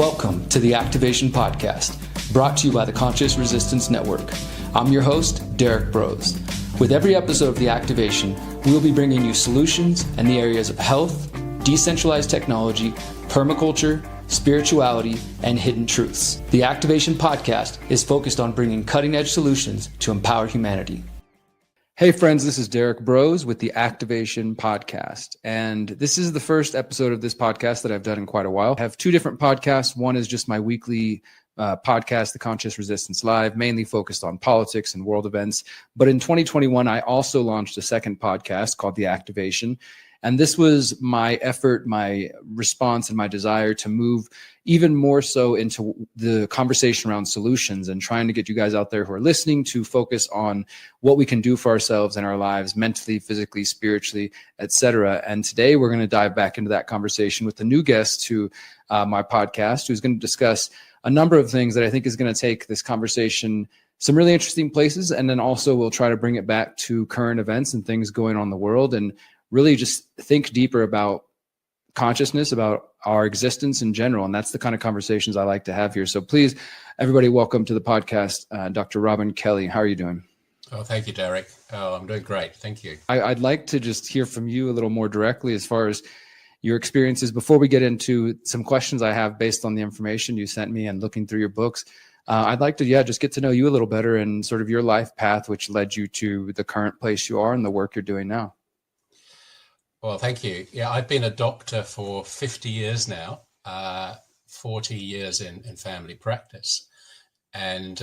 Welcome to the Activation Podcast, brought to you by the Conscious Resistance Network. I'm your host, Derrick Bros. With every episode of the Activation, we will be bringing you solutions in the areas of health, decentralized technology, permaculture, spirituality, and hidden truths. The Activation Podcast is focused on bringing cutting-edge solutions to empower humanity. Hey friends, this is Derrick Bros with the Activation Podcast. And this is the first episode of this podcast that I've done in quite a while. I have two different podcasts. One is just my weekly podcast, The Conscious Resistance Live, mainly focused on politics and world events. But in 2021, I also launched a second podcast called The Activation. And this was my effort, my response, and my desire to move even more so into the conversation around solutions and trying to get you guys out there who are listening to focus on what we can do for ourselves in our lives, mentally, physically, spiritually, etc. And today we're going to dive back into that conversation with a new guest to my podcast, who's going to discuss a number of things that I think is going to take this conversation some really interesting places. And then also we'll try to bring it back to current events and things going on in the world, and really just think deeper about consciousness, about our existence in general. And that's the kind of conversations I like to have here. So please, everybody, welcome to the podcast, Dr. Robin Kelly. How are you doing? Oh, thank you, Derrick. Oh, I'm doing great. Thank you. I'd like to just hear from you a little more directly as far as your experiences before we get into some questions I have based on the information you sent me and looking through your books. I'd like to, just get to know you a little better and sort of your life path, which led you to the current place you are and the work you're doing now. Well, thank you. Yeah, I've been a doctor for 50 years now, 40 years in family practice. And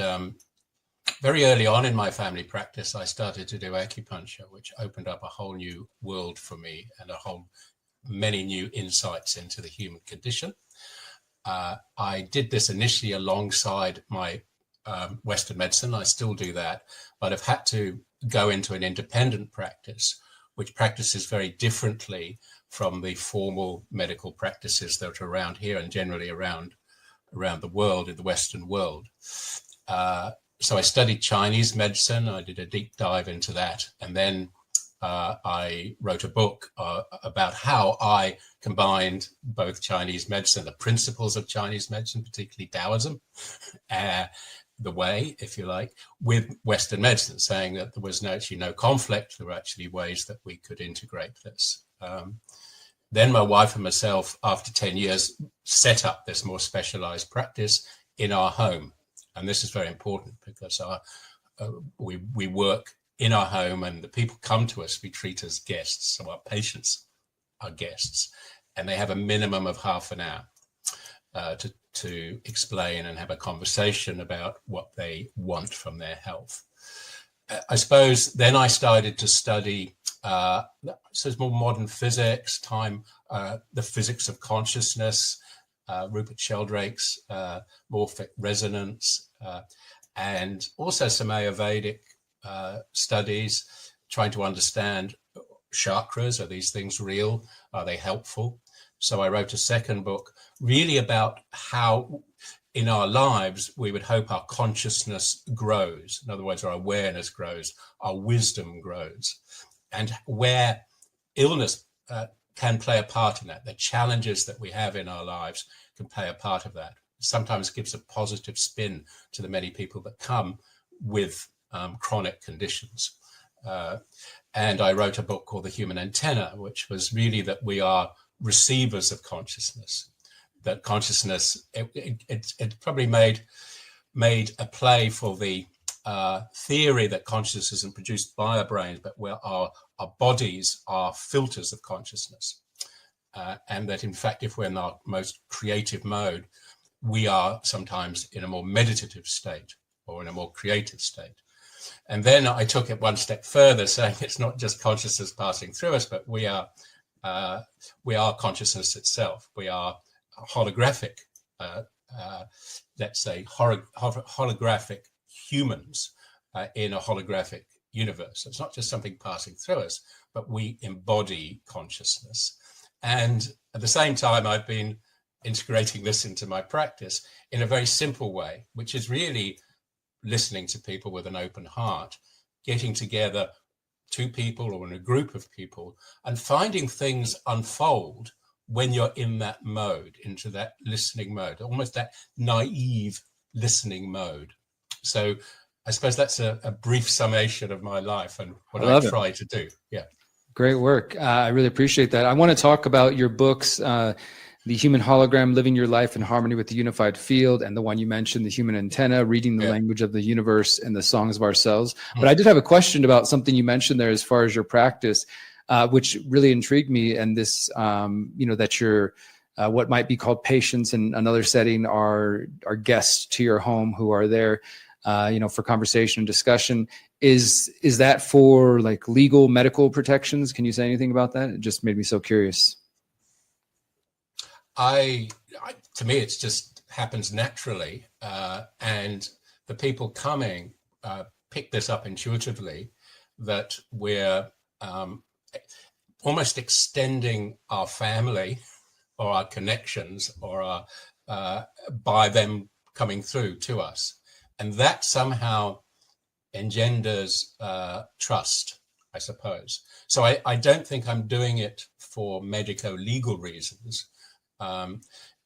very early on in my family practice, I started to do acupuncture, which opened up a whole new world for me and many new insights into the human condition. I did this initially alongside my Western medicine. I still do that, but I've had to go into an independent practice, which practices very differently from the formal medical practices that are around here and generally around the world, in the Western world. So I studied Chinese medicine. I did a deep dive into that. And then I wrote a book about how I combined both Chinese medicine, the principles of Chinese medicine, particularly Taoism, the way, if you like, with Western medicine, saying that there was actually no conflict. There were actually ways that we could integrate this. Then my wife and myself, after 10 years, set up this more specialized practice in our home. And this is very important because we work in our home, and the people come to us, we treat as guests. So our patients are guests, and they have a minimum of half an hour to explain and have a conversation about what they want from their health. I suppose then I started to study more modern physics, the physics of consciousness, Rupert Sheldrake's morphic resonance, and also some Ayurvedic studies, trying to understand chakras. Are these things real? Are they helpful? So I wrote a second book really about how in our lives we would hope our consciousness grows. In other words, our awareness grows, our wisdom grows, and where illness can play a part in that. The challenges that we have in our lives can play a part of that. Sometimes gives a positive spin to the many people that come with chronic conditions. And I wrote a book called The Human Antenna, which was really that we are receivers of consciousness, that consciousness, it probably made a play for the theory that consciousness isn't produced by our brains, but where our bodies are filters of consciousness. And that in fact, if we're in our most creative mode, we are sometimes in a more meditative state or in a more creative state. And then I took it one step further, saying it's not just consciousness passing through us, but we are consciousness itself. We are holographic, let's say holographic humans in a holographic universe. It's not just something passing through us, but we embody consciousness. And at the same time, I've been integrating this into my practice in a very simple way, which is really listening to people with an open heart, getting together two people or in a group of people and finding things unfold when you're in that mode, into that listening mode, almost that naive listening mode. So I suppose that's a brief summation of my life and what I try to do. Yeah. Great work. I really appreciate that. I want to talk about your books, The Human Hologram, Living Your Life in Harmony with the Unified Field, and the one you mentioned, The Human Antenna, Reading the Language of the Universe and the Songs of Ourselves. But I did have a question about something you mentioned there as far as your practice, which really intrigued me. And this, that you're what might be called patients in another setting are guests to your home who are there, for conversation and discussion. Is that for like legal medical protections? Can you say anything about that? It just made me so curious. To me, it just happens naturally. And the people coming pick this up intuitively, that we're almost extending our family or our connections or by them coming through to us. And that somehow engenders trust, I suppose. So I don't think I'm doing it for medico-legal reasons.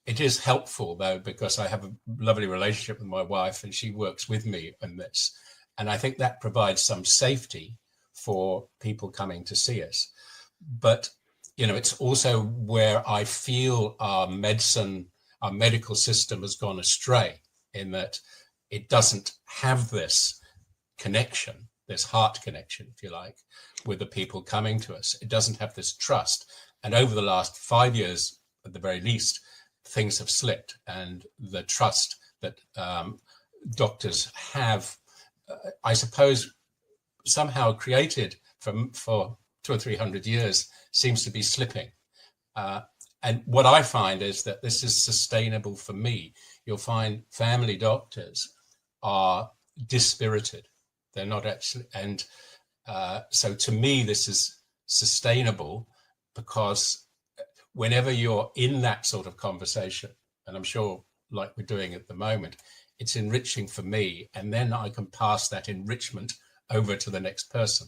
It is helpful, though, because I have a lovely relationship with my wife and she works with me on this. And I think that provides some safety for people coming to see us. But, it's also where I feel our medical system has gone astray, in that it doesn't have this connection, this heart connection, if you like, with the people coming to us. It doesn't have this trust. And over the last 5 years, at the very least, things have slipped, and the trust that doctors have, I suppose, somehow created for 200 or 300 years, seems to be slipping. And what I find is that this is sustainable for me. You'll find family doctors are dispirited. They're not actually, and so to me, this is sustainable, because whenever you're in that sort of conversation, and I'm sure like we're doing at the moment, it's enriching for me, and then I can pass that enrichment over to the next person.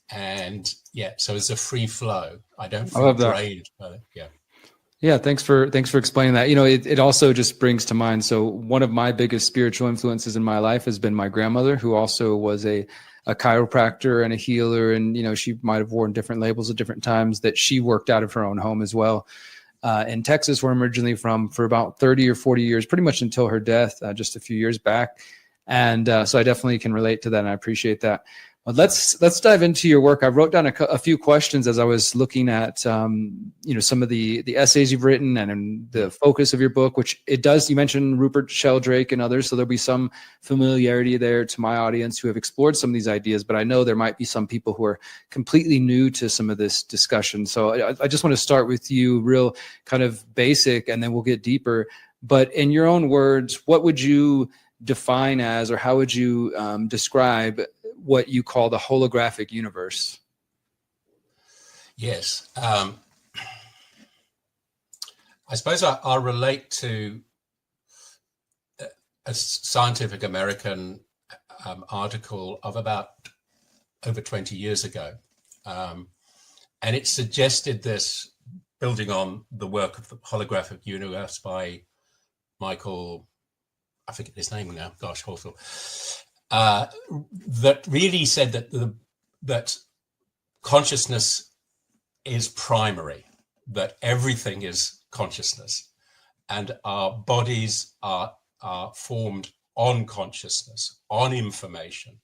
And so it's a free flow. I don't feel drained. Yeah, thanks for explaining that. It also just brings to mind. So one of my biggest spiritual influences in my life has been my grandmother, who also was a chiropractor and a healer. And, she might have worn different labels at different times, that she worked out of her own home as well. In Texas, where I'm originally from, for about 30 or 40 years, pretty much until her death, just a few years back. And so I definitely can relate to that, and I appreciate that. Well, let's dive into your work. I wrote down a few questions as I was looking at, some of the essays you've written and the focus of your book, which it does. You mentioned Rupert Sheldrake and others, so there'll be some familiarity there to my audience who have explored some of these ideas. But I know there might be some people who are completely new to some of this discussion. So I just want to start with you, real kind of basic, and then we'll get deeper. But in your own words, what would you define as, or how would you describe what you call the holographic universe? Yes. I suppose I'll relate to a Scientific American article of about over 20 years ago. And it suggested this, building on the work of the holographic universe by Michael, I forget his name now, gosh, awful. That really said that consciousness is primary, that everything is consciousness, and our bodies are formed on consciousness, on information,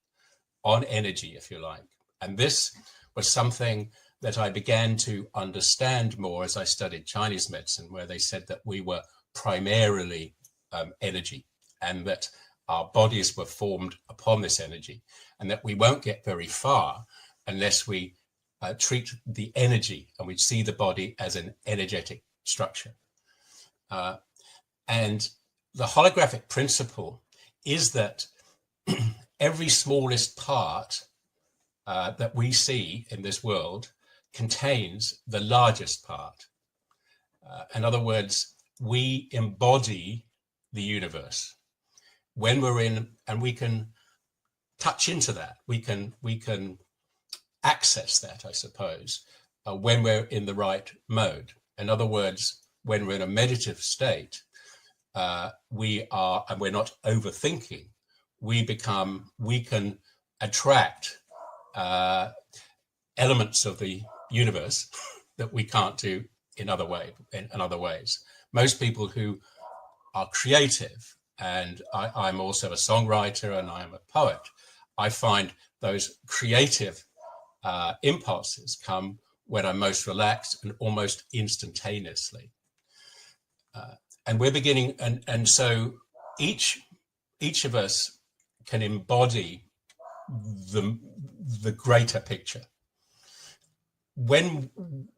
on energy, if you like. And this was something that I began to understand more as I studied Chinese medicine, where they said that we were primarily energy, and that our bodies were formed upon this energy, and that we won't get very far unless we treat the energy and we see the body as an energetic structure. And the holographic principle is that every smallest part that we see in this world contains the largest part. In other words, we embody the universe. When we're in, and we can touch into that, we can access that, I suppose, when we're in the right mode. In other words, when we're in a meditative state, we are, and we're not overthinking, we can attract elements of the universe that we can't do in other ways. Most people who are creative, and I'm also a songwriter and I'm a poet, I find those creative impulses come when I'm most relaxed and almost instantaneously. And we're beginning, and so each of us can embody the greater picture. When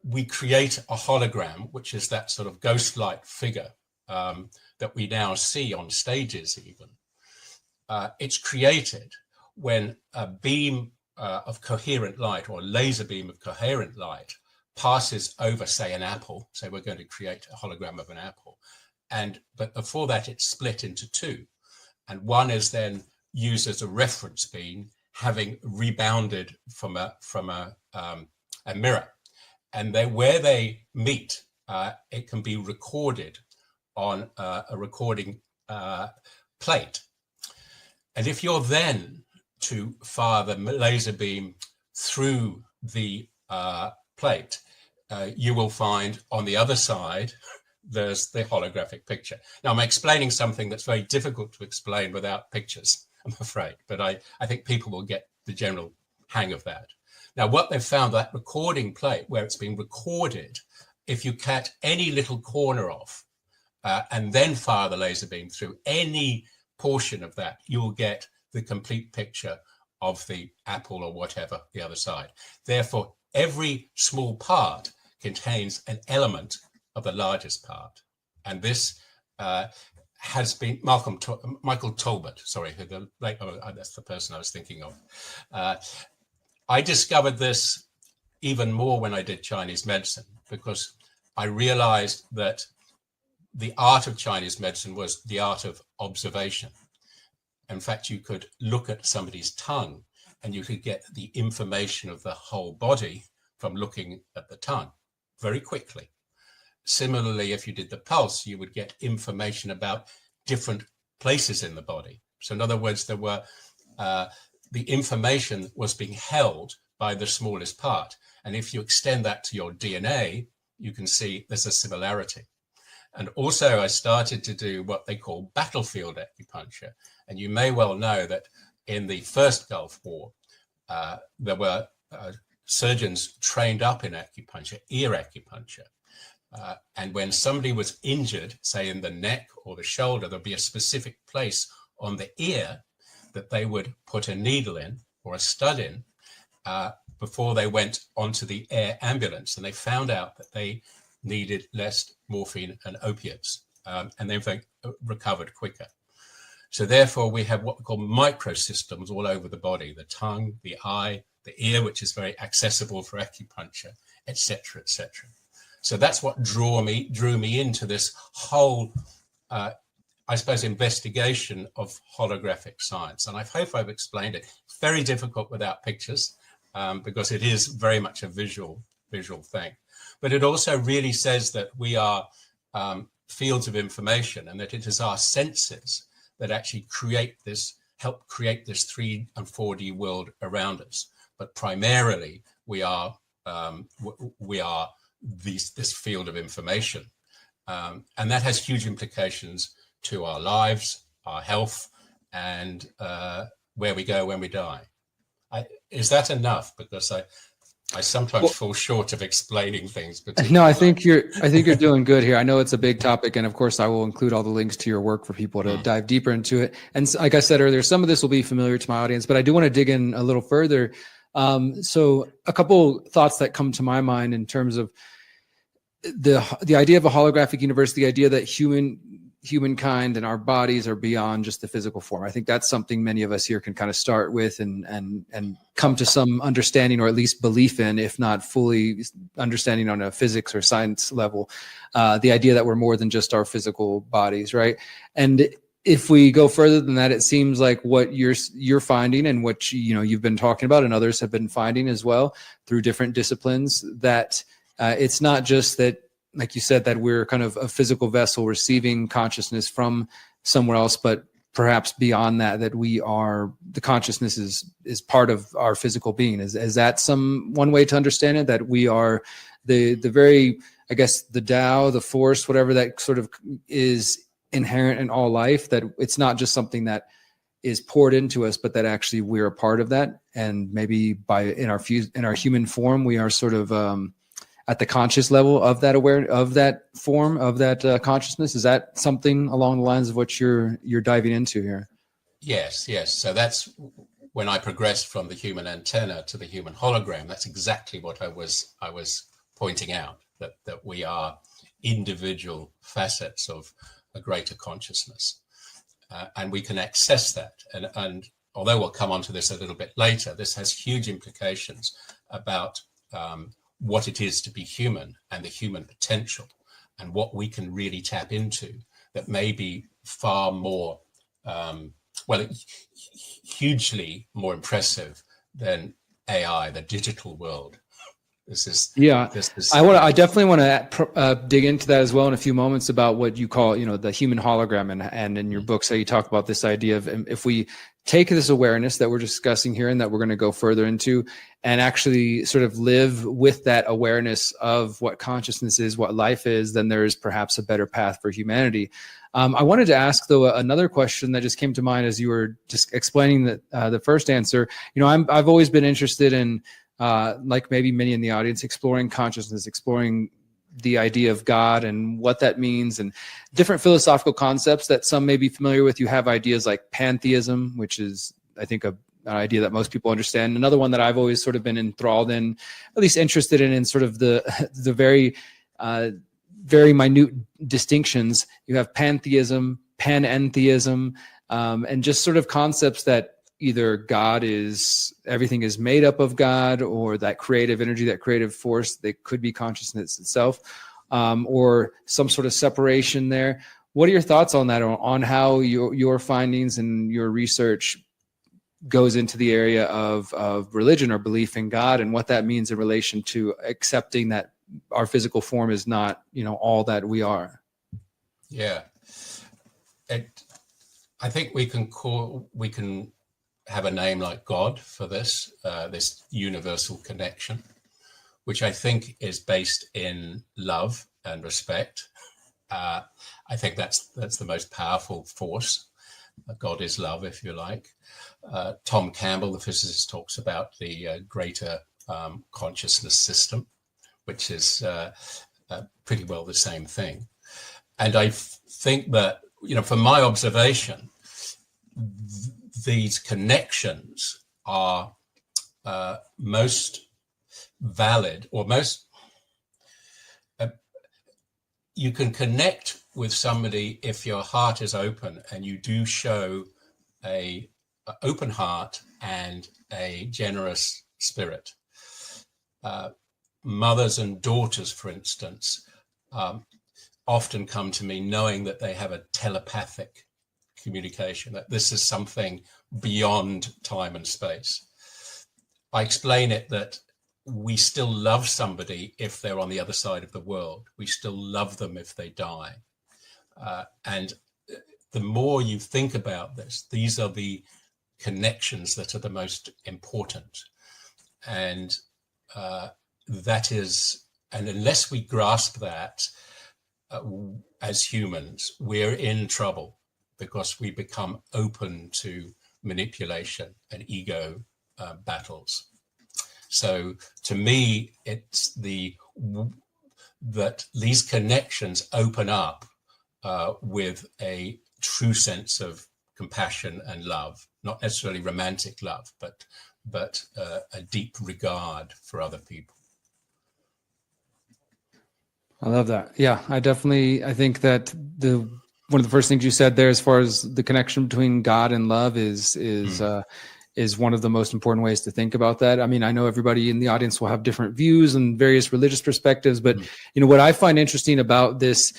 we create a hologram, which is that sort of ghost-like figure that we now see on stages even, it's created when a beam of coherent light, or a laser beam of coherent light, passes over, say, an apple. So we're going to create a hologram of an apple. But before that, it's split into two. And one is then used as a reference beam, having rebounded from a mirror. And where they meet, it can be recorded on a recording plate. And if you're then to fire the laser beam through the plate, you will find on the other side, there's the holographic picture. Now, I'm explaining something that's very difficult to explain without pictures, I'm afraid, but I think people will get the general hang of that. Now, what they've found, that recording plate where it's been recorded, if you cut any little corner off and then fire the laser beam through any portion of that, you'll get the complete picture of the apple or whatever the other side. Therefore, every small part contains an element of the largest part. And this has been Michael Talbot, sorry, that's the person I was thinking of. I discovered this even more when I did Chinese medicine, because I realized that the art of Chinese medicine was the art of observation. In fact, you could look at somebody's tongue and you could get the information of the whole body from looking at the tongue very quickly. Similarly, if you did the pulse, you would get information about different places in the body. So in other words, there were the information was being held by the smallest part. And if you extend that to your DNA, you can see there's a similarity. And also I started to do what they call battlefield acupuncture. And you may well know that in the first Gulf War, there were surgeons trained up in acupuncture, ear acupuncture. And when somebody was injured, say in the neck or the shoulder, there'd be a specific place on the ear that they would put a needle in or a stud in before they went onto the air ambulance. And they found out that they needed less morphine and opiates, and they recovered quicker. So therefore, we have what we call microsystems all over the body: the tongue, the eye, the ear, which is very accessible for acupuncture, etc., etc. So that's what drew me into this whole, I suppose, investigation of holographic science. And I hope I've explained it. It's very difficult without pictures, because it is very much a visual thing. But it also really says that we are fields of information, and that it is our senses that actually help create this 3 and 4D world around us. But primarily, we are this field of information, and that has huge implications to our lives, our health, and where we go when we die. Is that enough? Because I sometimes fall short of explaining things. No, I think you're doing good here. I know it's a big topic, and of course, I will include all the links to your work for people to dive deeper into it. And like I said earlier, some of this will be familiar to my audience, but I do want to dig in a little further. So a couple thoughts that come to my mind in terms of the idea of a holographic universe, the idea that humankind and our bodies are beyond just the physical form. I think that's something many of us here can kind of start with and come to some understanding, or at least belief in, if not fully understanding on a physics or science level, the idea that we're more than just our physical bodies, right? And if we go further than that, it seems like what you're finding and what you've been talking about and others have been finding as well through different disciplines, that it's not just that, like you said, that we're kind of a physical vessel receiving consciousness from somewhere else, but perhaps beyond that, that the consciousness is part of our physical being. Is that one way to understand it? That we are the very, I guess, the Tao, the force, whatever that sort of is inherent in all life, that it's not just something that is poured into us, but that actually we're a part of that. And maybe in our human form, we are sort of at the conscious level of that of that form of that consciousness. Is that something along the lines of what you're diving into here? Yes. So that's when I progressed from the human antenna to the human hologram. That's exactly what I was pointing out, that we are individual facets of a greater consciousness, and we can access that. And although we'll come on to this a little bit later, this has huge implications about what it is to be human and the human potential, and what we can really tap into that may be far more, hugely more impressive than AI, the digital world. I definitely want to dig into that as well in a few moments, about what you call, the human hologram, and in your books, how you talk about this idea of, if we take this awareness that we're discussing here and that we're going to go further into, and actually sort of live with that awareness of what consciousness is, what life is, then there is perhaps a better path for humanity. I wanted to ask, though, another question that just came to mind as you were just explaining the first answer. I've always been interested in, like maybe many in the audience, exploring consciousness, exploring the idea of God and what that means, and different philosophical concepts that some may be familiar with. You have ideas like pantheism, which is, I think, an idea that most people understand. Another one that I've always sort of been enthralled in, at least interested in sort of the very, very minute distinctions. You have pantheism, panentheism, and just sort of concepts that either everything is made up of God, or that creative energy, that creative force, that could be consciousness itself, or some sort of separation there. What are your thoughts on that, on how your findings and your research goes into the area of religion or belief in God, and what that means in relation to accepting that our physical form is not, all that we are? Yeah. I think we can have a name like God for this universal connection, which I think is based in love and respect. I think that's the most powerful force. God is love, if you like. Tom Campbell, the physicist, talks about the greater consciousness system, which is pretty well the same thing. And I think that, from my observation, these connections are most valid, or most you can connect with somebody if your heart is open and you do show an open heart and a generous spirit. Mothers and daughters, for instance, often come to me knowing that they have a telepathic communication, that this is something beyond time and space. I explain it that we still love somebody if they're on the other side of the world. We still love them if they die. And the more you think about this, these are the connections that are the most important. And and unless we grasp that as humans, we're in trouble, because we become open to manipulation and ego battles. So to me, it's that these connections open up with a true sense of compassion and love, not necessarily romantic love, but a deep regard for other people. I love that. Yeah, I think that one of the first things you said there, as far as the connection between God and love, is one of the most important ways to think about that. I mean, I know everybody in the audience will have different views and various religious perspectives, but what I find interesting about this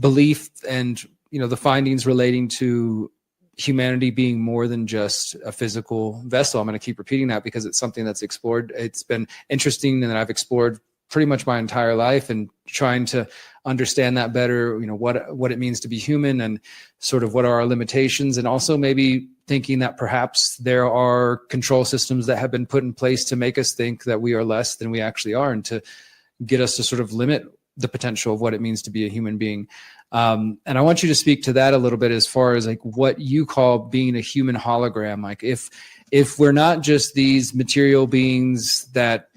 belief and the findings relating to humanity being more than just a physical vessel. I'm going to keep repeating that because it's something that's explored. It's been interesting, and I've explored pretty much my entire life, and trying to understand that better, what it means to be human, and sort of what are our limitations, and also maybe thinking that perhaps there are control systems that have been put in place to make us think that we are less than we actually are, and to get us to sort of limit the potential of what it means to be a human being. And I want you to speak to that a little bit, as far as like what you call being a human hologram. Like if we're not just these material beings that,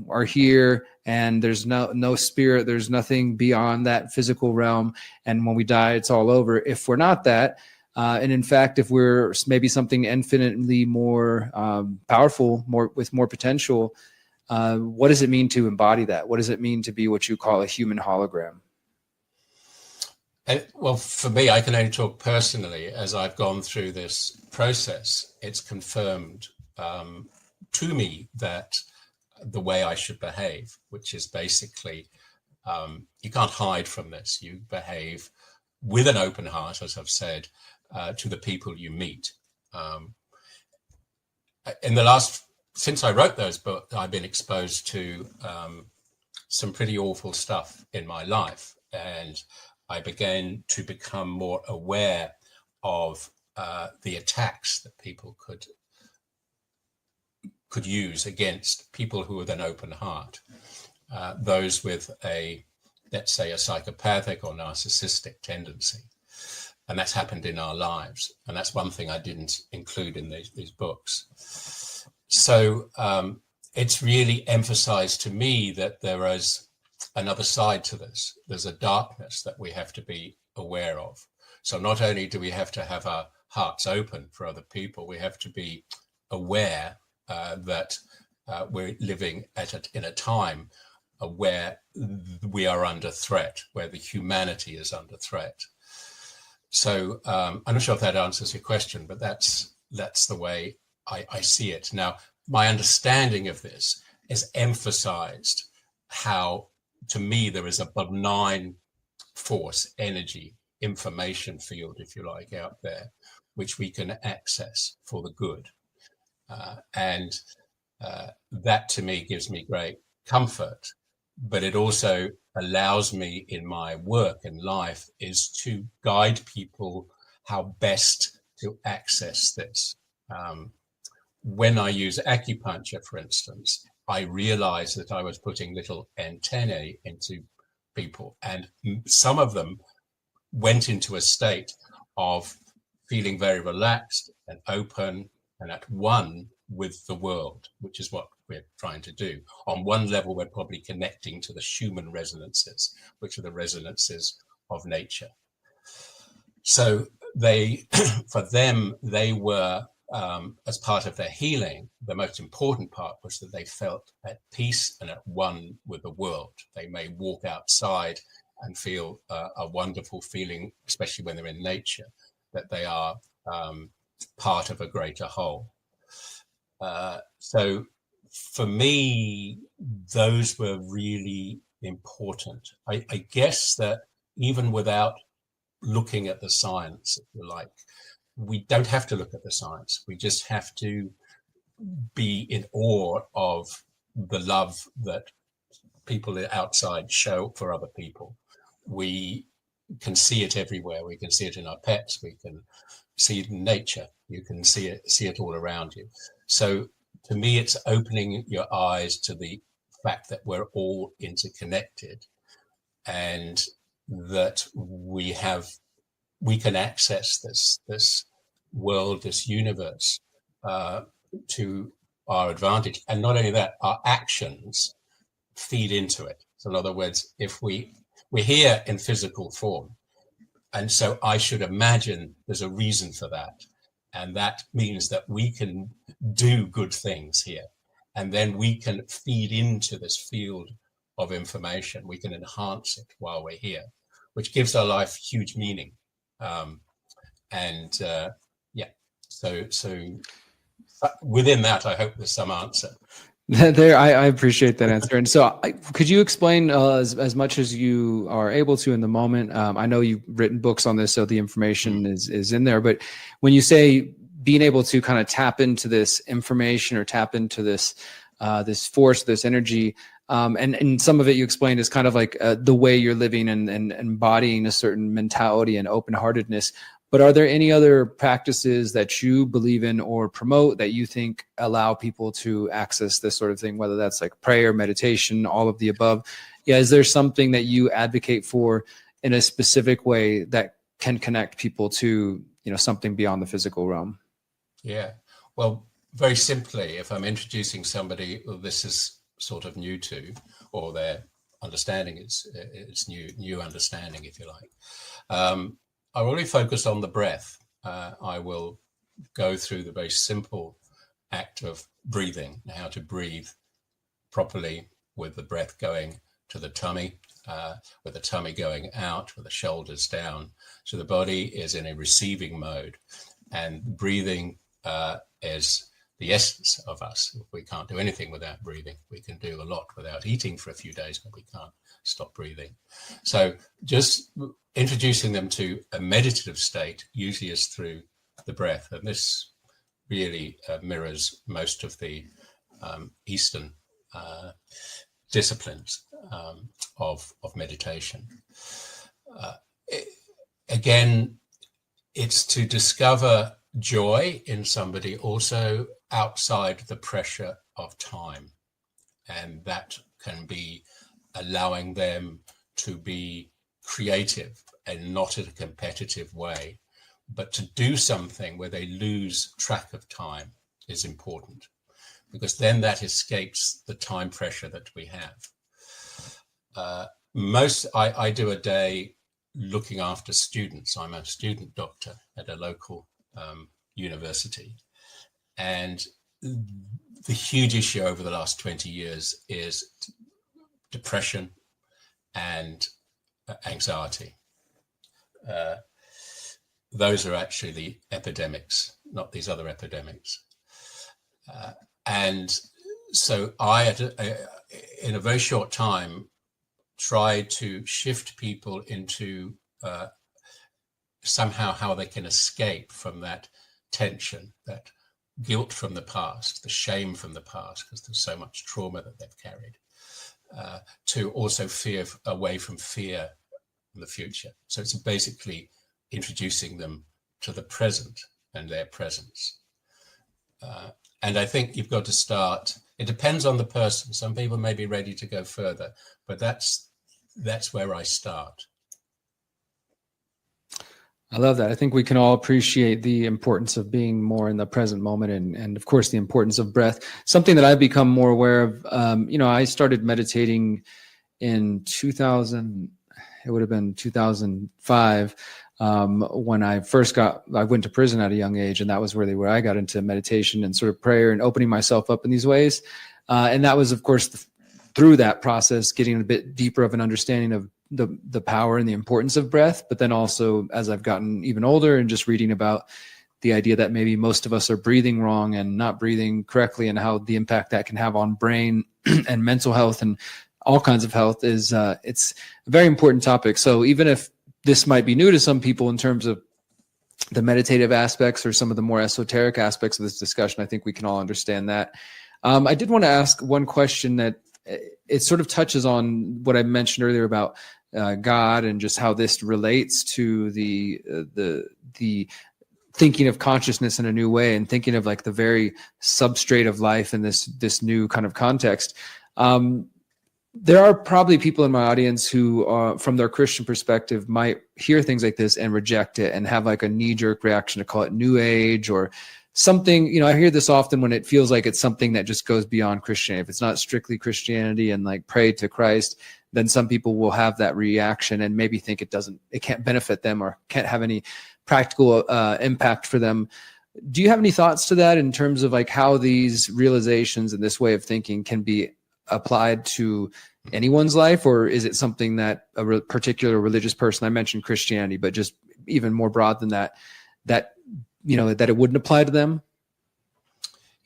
are here, and there's no spirit, there's nothing beyond that physical realm, and when we die, it's all over. If we're not that, and in fact, if we're maybe something infinitely more powerful, with more potential, what does it mean to embody that? What does it mean to be what you call a human hologram? Well, for me, I can only talk personally. As I've gone through this process, it's confirmed to me that the way I should behave, which is basically, you can't hide from this. You behave with an open heart, as I've said, to the people you meet. Since I wrote those books, I've been exposed to some pretty awful stuff in my life, and I began to become more aware of the attacks that people could use against people who with an open heart, those with let's say a psychopathic or narcissistic tendency. And that's happened in our lives. And that's one thing I didn't include in these books. So it's really emphasized to me that there is another side to this. There's a darkness that we have to be aware of. So not only do we have to have our hearts open for other people, we have to be aware that we're living in a time where we are under threat, where the humanity is under threat. So I'm not sure if that answers your question, but that's the way I see it. Now, my understanding of this is emphasized how, to me, there is a benign force, energy, information field, if you like, out there, which we can access for the good. And that to me gives me great comfort, but it also allows me in my work and life is to guide people how best to access this. When I use acupuncture, for instance, I realized that I was putting little antennae into people, and some of them went into a state of feeling very relaxed and open and at one with the world, which is what we're trying to do. On one level, we're probably connecting to the Schumann resonances, which are the resonances of nature. So for them, they were, as part of their healing, the most important part was that they felt at peace and at one with the world. They may walk outside and feel a wonderful feeling, especially when they're in nature, that they are part of a greater whole. So for me, those were really important. I guess that even without looking at the science, if you like, we don't have to look at the science. We just have to be in awe of the love that people outside show for other people. We can see it everywhere. We can see it in our pets. We can see it in nature. You can see it all around you. So to me, it's opening your eyes to the fact that we're all interconnected, and that we can access this world, this universe, to our advantage. And not only that, our actions feed into it. So in other words, if we're here in physical form, and so I should imagine there's a reason for that. And that means that we can do good things here. And then we can feed into this field of information. We can enhance it while we're here, which gives our life huge meaning. So within that, I hope there's some answer. I appreciate that answer. And so could you explain as much as you are able to in the moment? I know you've written books on this, so the information is in there. But when you say being able to kind of tap into this information or tap into this this force, this energy, and some of it you explained is kind of like the way you're living and embodying a certain mentality and open-heartedness. But are there any other practices that you believe in or promote that you think allow people to access this sort of thing, whether that's like prayer, meditation, all of the above? Yeah, is there something that you advocate for in a specific way that can connect people to, something beyond the physical realm? Yeah, well, very simply, if I'm introducing somebody who this is sort of new to, or their understanding is new understanding, if you like. I really focus on the breath. I will go through the very simple act of breathing, how to breathe properly with the breath going to the tummy, with the tummy going out, with the shoulders down. So the body is in a receiving mode, and breathing is the essence of us. We can't do anything without breathing. We can do a lot without eating for a few days, but we can't stop breathing. So just introducing them to a meditative state usually is through the breath. And this really mirrors most of the Eastern disciplines of meditation. Again, it's to discover joy in somebody also outside the pressure of time. And that can be allowing them to be creative and not in a competitive way, but to do something where they lose track of time is important, because then that escapes the time pressure that we have. I do a day looking after students. I'm a student doctor at a local university, and the huge issue over the last 20 years is depression and anxiety. Those are actually the epidemics, not these other epidemics. And so I, in a very short time, tried to shift people into somehow how they can escape from that tension, that guilt from the past, the shame from the past, because there's so much trauma that they've carried, to also away from fear in the future. So it's basically introducing them to the present and their presence. And I think you've got to start, it depends on the person. Some people may be ready to go further, but that's where I start. I love that. I think we can all appreciate the importance of being more in the present moment and of course, the importance of breath. Something that I've become more aware of, I started meditating in 2000, it would have been 2005, when I went to prison at a young age, and that was really where I got into meditation and sort of prayer and opening myself up in these ways. And that was, of course, through that process, getting a bit deeper of an understanding of the power and the importance of breath. But then also, as I've gotten even older and just reading about the idea that maybe most of us are breathing wrong and not breathing correctly, and how the impact that can have on brain and mental health and all kinds of health is, it's a very important topic. So even if this might be new to some people in terms of the meditative aspects or some of the more esoteric aspects of this discussion, I think we can all understand that. I did want to ask one question that it sort of touches on what I mentioned earlier about God and just how this relates to the thinking of consciousness in a new way and thinking of like the very substrate of life in this new kind of context. There are probably people in my audience who, from their Christian perspective, might hear things like this and reject it and have like a knee-jerk reaction to call it New Age or something. I hear this often when it feels like it's something that just goes beyond Christianity. If it's not strictly Christianity and like pray to Christ, then some people will have that reaction and maybe think it can't benefit them or can't have any practical impact for them. Do you have any thoughts to that in terms of like how these realizations and this way of thinking can be applied to anyone's life, or is it something that a particular religious person, I mentioned Christianity, but just even more broad than that it wouldn't apply to them?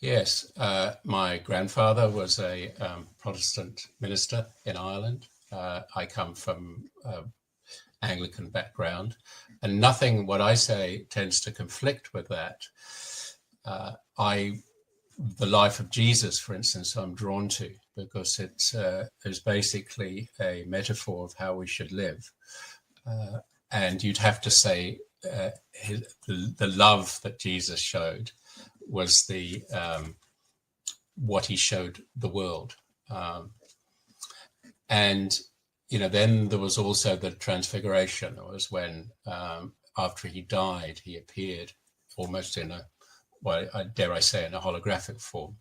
Yes, my grandfather was a Protestant minister in Ireland. I come from Anglican background, and nothing what I say tends to conflict with that. The life of Jesus, for instance, I'm drawn to because it's basically a metaphor of how we should live. And you'd have to say the love that Jesus showed was what he showed the world. And then there was also the transfiguration. It was when after he died, he appeared almost in dare I say, in a holographic form.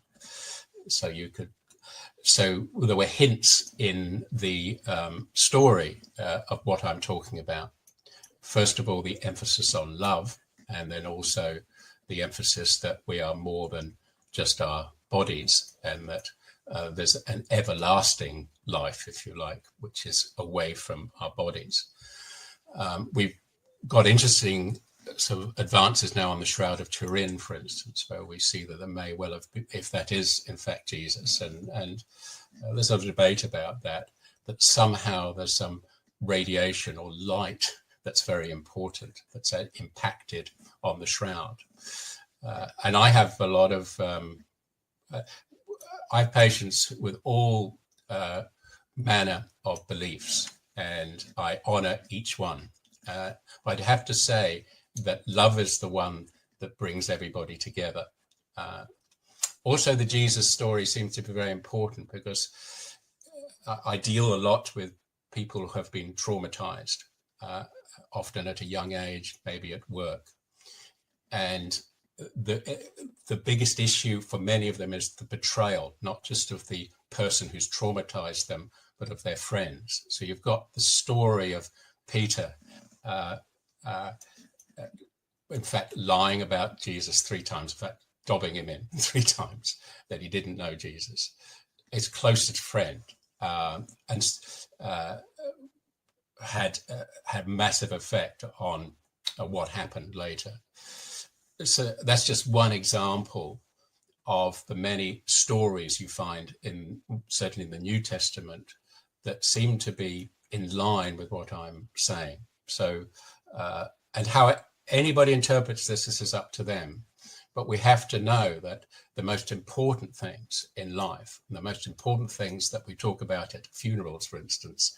So there were hints in the story of what I'm talking about. First of all, the emphasis on love, and then also the emphasis that we are more than just our bodies, and that there's an everlasting life, if you like, which is away from our bodies. We've got interesting sort of advances now on the Shroud of Turin, for instance, where we see that there may well have been, if that is in fact Jesus, and there's a debate about that somehow there's some radiation or light that's very important, that's impacted on the shroud. And I have a lot of, I have patients with all manner of beliefs, and I honor each one. I'd have to say that love is the one that brings everybody together. Also, the Jesus story seems to be very important because I deal a lot with people who have been traumatized, often at a young age, maybe at work. And the biggest issue for many of them is the betrayal, not just of the person who's traumatized them, but of their friends. So you've got the story of Peter, in fact, lying about Jesus 3 times, in fact, dobbing him in 3 times, that he didn't know Jesus. His closest friend, and had massive effect on what happened later. So that's just one example of the many stories you find certainly in the New Testament that seem to be in line with what I'm saying. So, and how anybody interprets this is up to them. But we have to know that the most important things in life, the most important things that we talk about at funerals, for instance,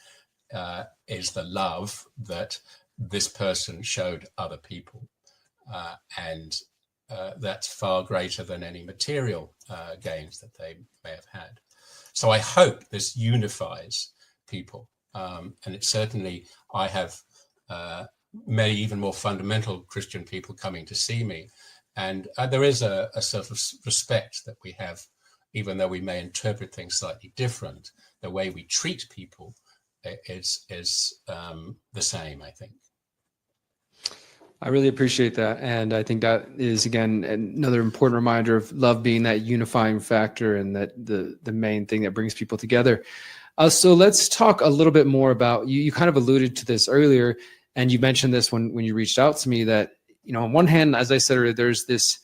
is the love that this person showed other people. And that's far greater than any material gains that they may have had. So I hope this unifies people. And it certainly, I have many even more fundamental Christian people coming to see me. And there is a sort of respect that we have, even though we may interpret things slightly different. The way we treat people is the same, I think. I really appreciate that. And I think that is, again, another important reminder of love being that unifying factor and that the main thing that brings people together. So let's talk a little bit more about, you kind of alluded to this earlier, and you mentioned this when you reached out to me, that, on one hand, as I said earlier, there's this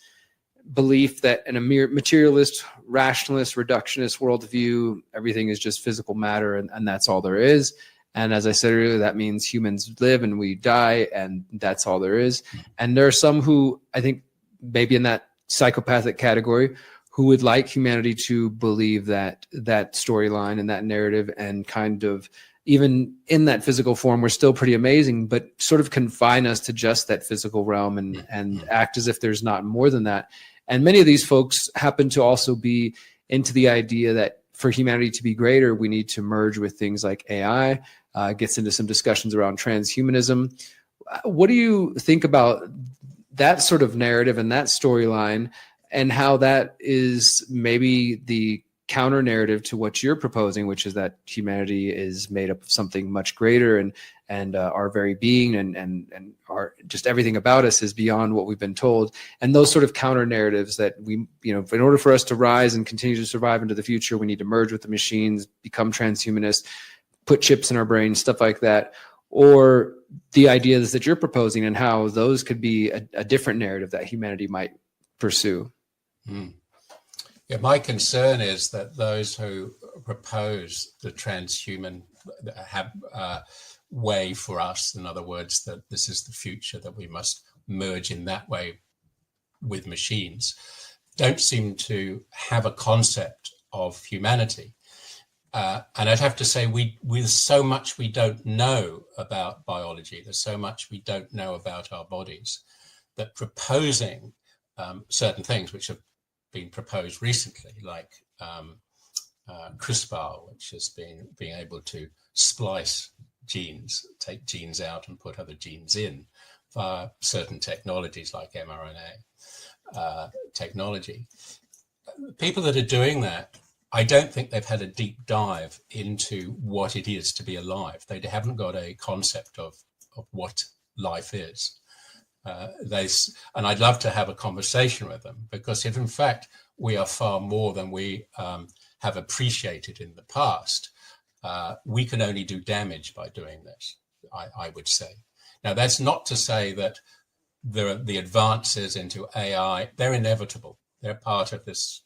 belief that in a materialist, rationalist, reductionist worldview, everything is just physical matter and that's all there is. And as I said earlier, that means humans live and we die, and that's all there is. And there are some who, I think, maybe in that psychopathic category, who would like humanity to believe that storyline and that narrative, and kind of, even in that physical form, we're still pretty amazing, but sort of confine us to just that physical realm and act as if there's not more than that. And many of these folks happen to also be into the idea that for humanity to be greater, we need to merge with things like AI. Gets into some discussions around transhumanism. What do you think about that sort of narrative and that storyline, and how that is maybe the counter narrative to what you're proposing, which is that humanity is made up of something much greater, and our very being and our just everything about us is beyond what we've been told, and those sort of counter narratives that we, in order for us to rise and continue to survive into the future, we need to merge with the machines, become transhumanist, put chips in our brains, stuff like that, or the ideas that you're proposing and how those could be a different narrative that humanity might pursue. Yeah, my concern is that those who propose the transhuman way for us, in other words, that this is the future, that we must merge in that way with machines, don't seem to have a concept of humanity. And I'd have to say, with so much we don't know about biology, there's so much we don't know about our bodies, that proposing certain things which have been proposed recently, like CRISPR, which has been being able to splice genes, take genes out and put other genes in via certain technologies like mRNA technology. People that are doing that, I don't think they've had a deep dive into what it is to be alive. They haven't got a concept of what life is. And I'd love to have a conversation with them, because if in fact we are far more than we have appreciated in the past, we can only do damage by doing this, I would say. Now, that's not to say that the advances into AI, they're inevitable. They're part of this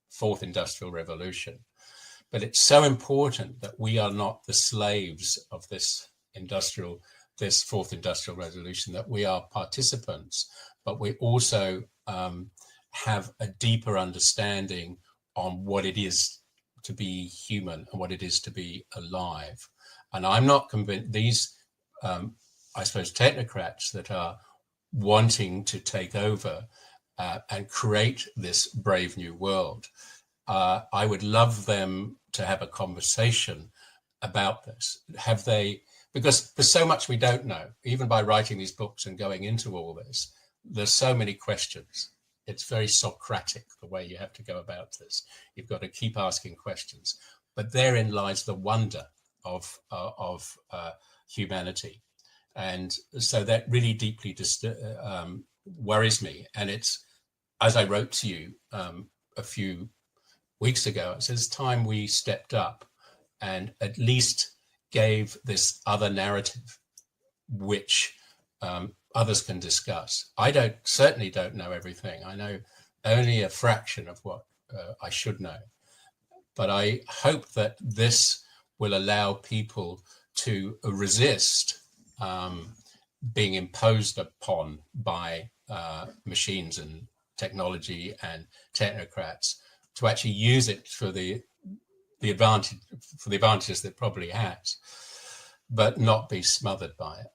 fourth industrial revolution. But it's so important that we are not the slaves of this fourth industrial revolution, that we are participants, but we also have a deeper understanding on what it is to be human and what it is to be alive. And I'm not convinced these, I suppose, technocrats that are wanting to take over and create this brave new world, I would love them to have a conversation about this. Have they, because there's so much we don't know, even by writing these books and going into all this, there's so many questions. It's very Socratic, the way you have to go about this. You've got to keep asking questions. But therein lies the wonder of humanity. And so that really deeply worries me. And it's, as I wrote to you a few weeks ago, it says time we stepped up and at least gave this other narrative, which others can discuss. I certainly don't know everything. I know only a fraction of what I should know. But I hope that this will allow people to resist being imposed upon by machines and technology and technocrats, to actually use it for the advantages that it probably has, but not be smothered by it.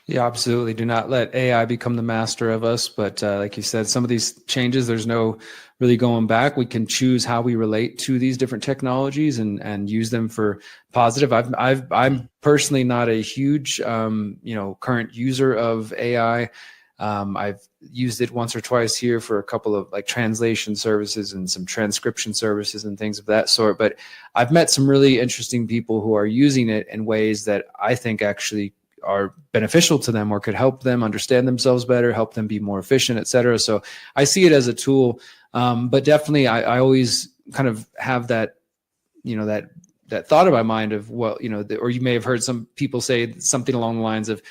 Yeah, absolutely. Do not let AI become the master of us. But like you said, some of these changes, there's no really going back. We can choose how we relate to these different technologies and use them for positive. I'm personally not a huge, current user of AI. I've used it once or twice here for a couple of like translation services and some transcription services and things of that sort. But I've met some really interesting people who are using it in ways that I think actually are beneficial to them or could help them understand themselves better, help them be more efficient, et cetera. So I see it as a tool. But definitely I always kind of have that, that thought in my mind of, well, or you may have heard some people say something along the lines of,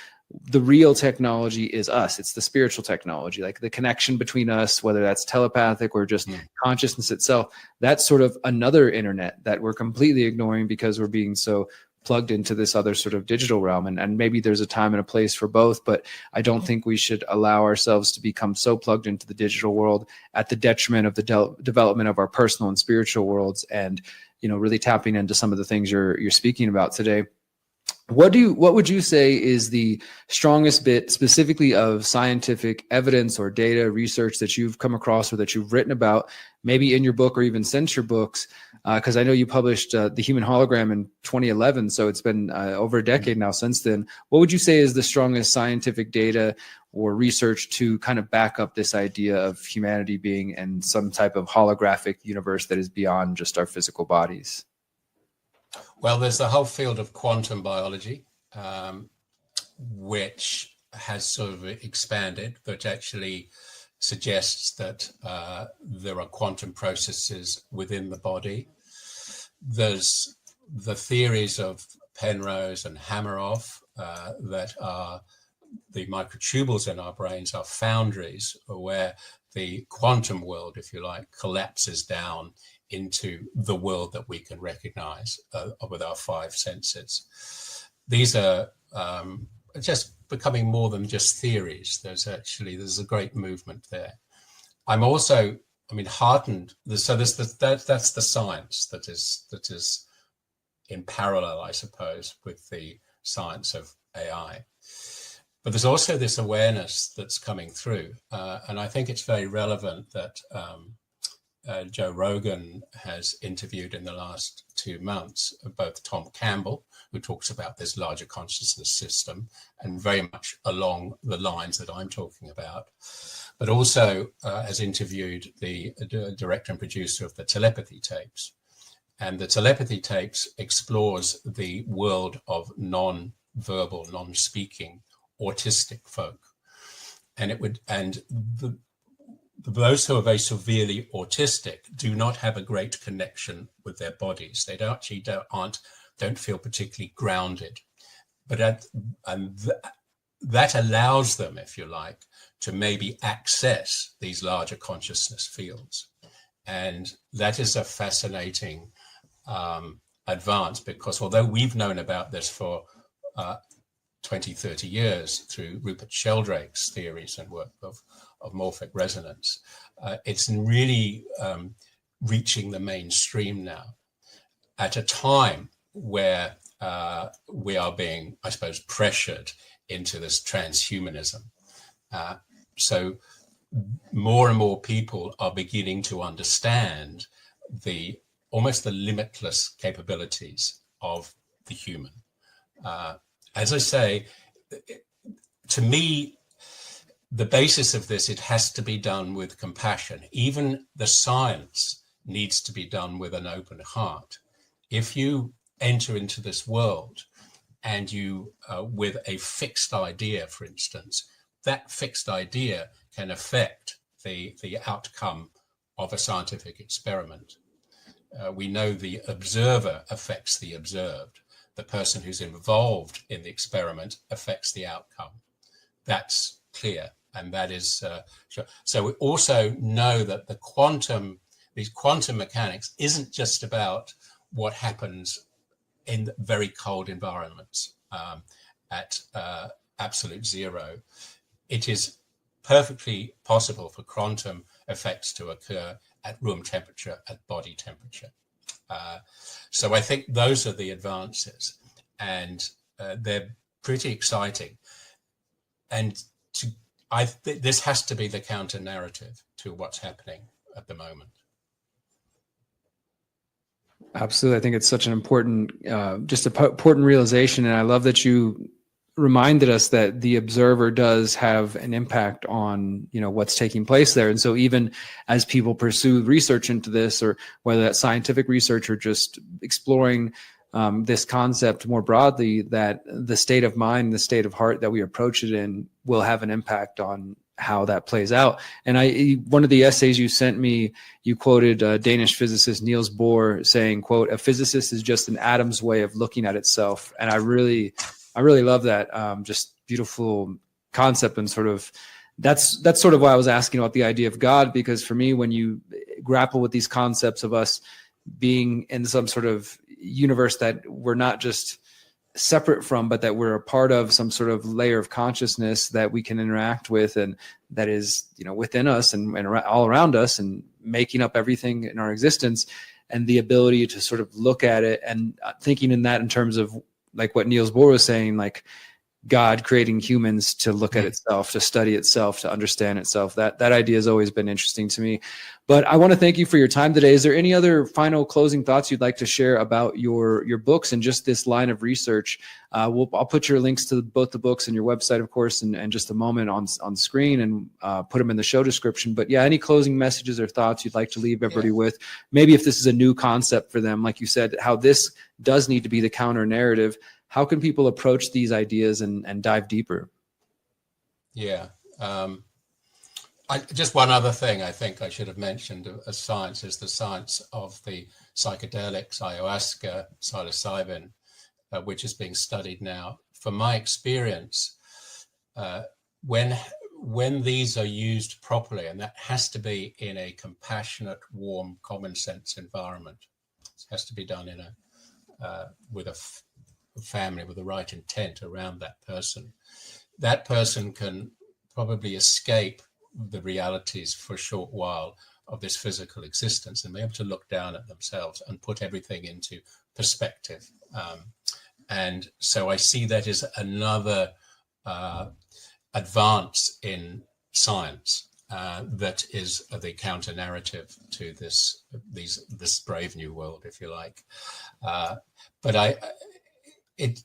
the real technology is us. It's the spiritual technology, like the connection between us, whether that's telepathic or just consciousness itself. That's sort of another internet that we're completely ignoring because we're being so plugged into this other sort of digital realm. And maybe there's a time and a place for both, but I don't think we should allow ourselves to become so plugged into the digital world at the detriment of the development of our personal and spiritual worlds. And, really tapping into some of the things you're speaking about today. What would you say is the strongest bit specifically of scientific evidence or data research that you've come across or that you've written about, maybe in your book or even since your books? Because I know you published The Human Hologram in 2011, so it's been over a decade now since then. What would you say is the strongest scientific data or research to kind of back up this idea of humanity being in some type of holographic universe that is beyond just our physical bodies? Well, there's the whole field of quantum biology, which has sort of expanded, but actually suggests that there are quantum processes within the body. There's the theories of Penrose and Hameroff that are the microtubules in our brains are foundries where the quantum world, if you like, collapses down into the world that we can recognize with our five senses. These are just becoming more than just theories. There's a great movement there. I'm also, heartened. So that's the science that is in parallel, I suppose, with the science of AI. But there's also this awareness that's coming through, and I think it's very relevant that Joe Rogan has interviewed in the last 2 months both Tom Campbell, who talks about this larger consciousness system, and very much along the lines that I'm talking about, but also has interviewed the director and producer of the telepathy tapes. And the telepathy tapes explores the world of non-verbal, non-speaking, autistic folk. And those who are very severely autistic do not have a great connection with their bodies. They don't feel particularly grounded. But that allows them, if you like, to maybe access these larger consciousness fields. And that is a fascinating advance, because although we've known about this for 20, 30 years through Rupert Sheldrake's theories and work of morphic resonance, it's really reaching the mainstream now at a time where we are being, I suppose, pressured into this transhumanism. So more and more people are beginning to understand almost the limitless capabilities of the human. As I say, to me, the basis of this, it has to be done with compassion. Even the science needs to be done with an open heart. If you enter into this world and you, with a fixed idea, for instance, that fixed idea can affect the outcome of a scientific experiment. We know the observer affects the observed. The person who's involved in the experiment affects the outcome. That's clear, and that is sure. So we also know that these quantum mechanics isn't just about what happens in very cold environments at absolute zero. It is perfectly possible for quantum effects to occur at room temperature, at body temperature. So I think those are the advances, and they're pretty exciting. And this has to be the counter narrative to what's happening at the moment. Absolutely. I think it's such an important, important realization. And I love that you reminded us that the observer does have an impact on, what's taking place there. And so even as people pursue research into this, or whether that's scientific research or just exploring this concept more broadly, that the state of mind, the state of heart that we approach it in will have an impact on how that plays out. And one of the essays you sent me, you quoted Danish physicist Niels Bohr saying, quote, "A physicist is just an atom's way of looking at itself." And I really love that. Just beautiful concept, and sort of that's sort of why I was asking about the idea of God, because for me, when you grapple with these concepts of us being in some sort of universe that we're not just separate from, but that we're a part of some sort of layer of consciousness that we can interact with, and that is, within us and all around us, and making up everything in our existence, and the ability to sort of look at it and thinking in that in terms of like what Niels Bohr was saying, like God creating humans to look at itself, to study itself, to understand itself. That idea has always been interesting to me. But I want to thank you for your time today. Is there any other final closing thoughts you'd like to share about your books and just this line of research? I'll put your links to both the books and your website, of course, in just a moment on screen, and put them in the show description. But yeah, any closing messages or thoughts you'd like to leave everybody with? Maybe if this is a new concept for them, like you said, how this does need to be the counter narrative. How can people approach these ideas and dive deeper? Yeah. Just one other thing I think I should have mentioned as science is the science of the psychedelics, ayahuasca, psilocybin, which is being studied now. From my experience, when when these are used properly, and that has to be in a compassionate, warm, common sense environment, it has to be done in with a family with the right intent around that person can probably escape the realities for a short while of this physical existence and be able to look down at themselves and put everything into perspective. And so I see that as another advance in science that is the counter narrative to this brave new world, if you like. But it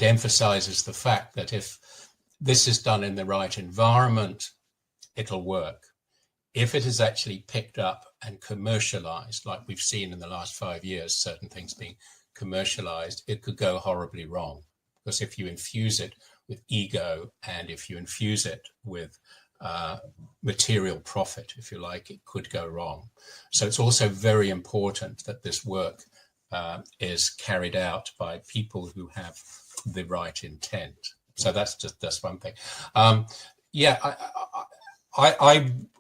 emphasizes the fact that if this is done in the right environment, it'll work. If it is actually picked up and commercialized, like we've seen in the last 5 years, certain things being commercialized, it could go horribly wrong. Because if you infuse it with ego and if you infuse it with material profit, if you like, it could go wrong. So it's also very important that this work is carried out by people who have the right intent. So that's one thing.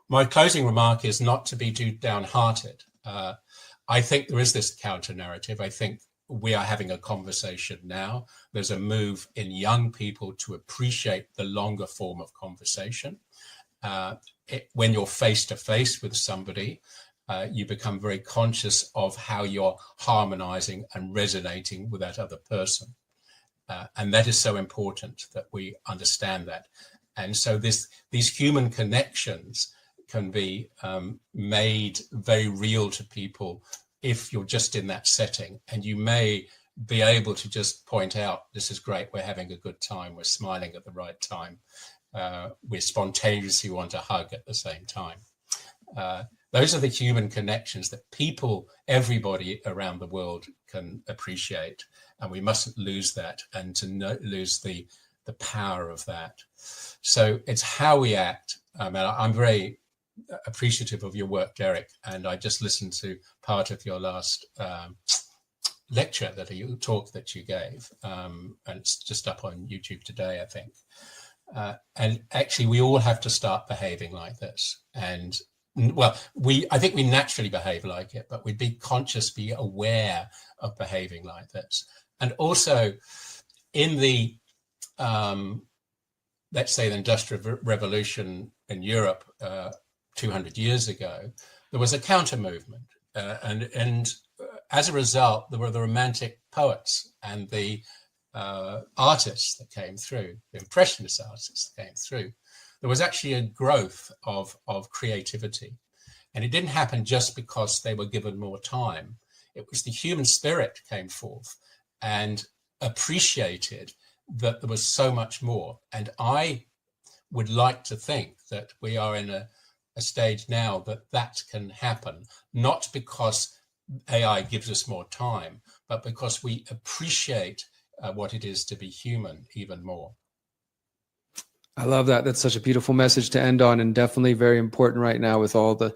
My closing remark is not to be too downhearted. I think there is this counter narrative. I think we are having a conversation now. There's a move in young people to appreciate the longer form of conversation. When you're face to face with somebody, you become very conscious of how you're harmonizing and resonating with that other person. And that is so important that we understand that. And so these human connections can be made very real to people if you're just in that setting. And you may be able to just point out, this is great, we're having a good time, we're smiling at the right time, we spontaneously want a hug at the same time. Those are the human connections that everybody around the world can appreciate. And we mustn't lose that and lose the power of that. So it's how we act. I'm very appreciative of your work, Derrick, and I just listened to part of your last talk that you gave, and it's just up on YouTube today, I think. And actually, we all have to start behaving like this. And I think we naturally behave like it, but we'd be conscious, be aware of behaving like this. And also, in the let's say the Industrial Revolution in Europe 200 years ago, there was a counter movement, and as a result, there were the Romantic poets and the artists that came through, the Impressionist artists that came through. There was actually a growth of creativity, and it didn't happen just because they were given more time. It was the human spirit came forth and appreciated that there was so much more. And I would like to think that we are in a stage now that can happen, not because AI gives us more time, but because we appreciate what it is to be human even more. I love that. That's such a beautiful message to end on, and definitely very important right now with all the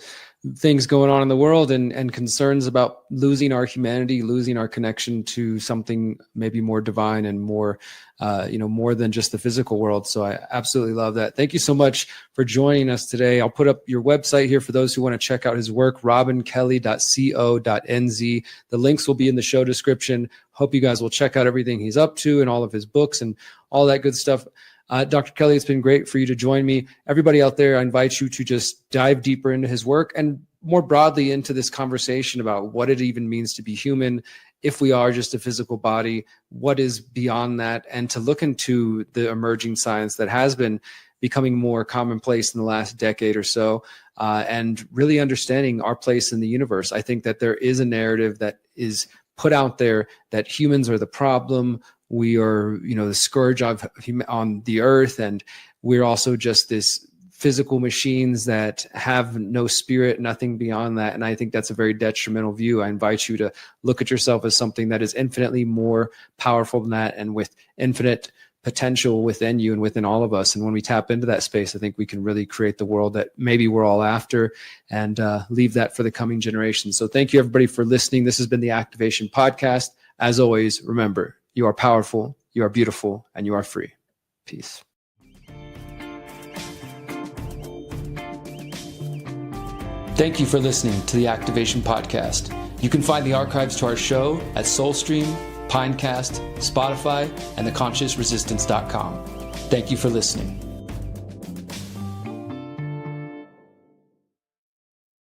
things going on in the world and concerns about losing our humanity, losing our connection to something maybe more divine and more, more than just the physical world. So I absolutely love that. Thank you so much for joining us today. I'll put up your website here for those who want to check out his work, robinkelly.co.nz. The links will be in the show description. Hope you guys will check out everything he's up to and all of his books and all that good stuff. Dr. Kelly, it's been great for you to join me. Everybody out there, I invite you to just dive deeper into his work and more broadly into this conversation about what it even means to be human. If we are just a physical body, what is beyond that? And to look into the emerging science that has been becoming more commonplace in the last decade or so, and really understanding our place in the universe. I think that there is a narrative that is put out there that humans are the problem. We are, the scourge on the earth, and we're also just this physical machines that have no spirit, nothing beyond that. And I think that's a very detrimental view. I invite you to look at yourself as something that is infinitely more powerful than that, and with infinite potential within you and within all of us. And when we tap into that space, I think we can really create the world that maybe we're all after, and leave that for the coming generations. So thank you, everybody, for listening. This has been the Activation Podcast. As always, remember, you are powerful, you are beautiful, and you are free. Peace. Thank you for listening to the Activation Podcast. You can find the archives to our show at Soulstream, Pinecast, Spotify, and theconsciousresistance.com. Thank you for listening.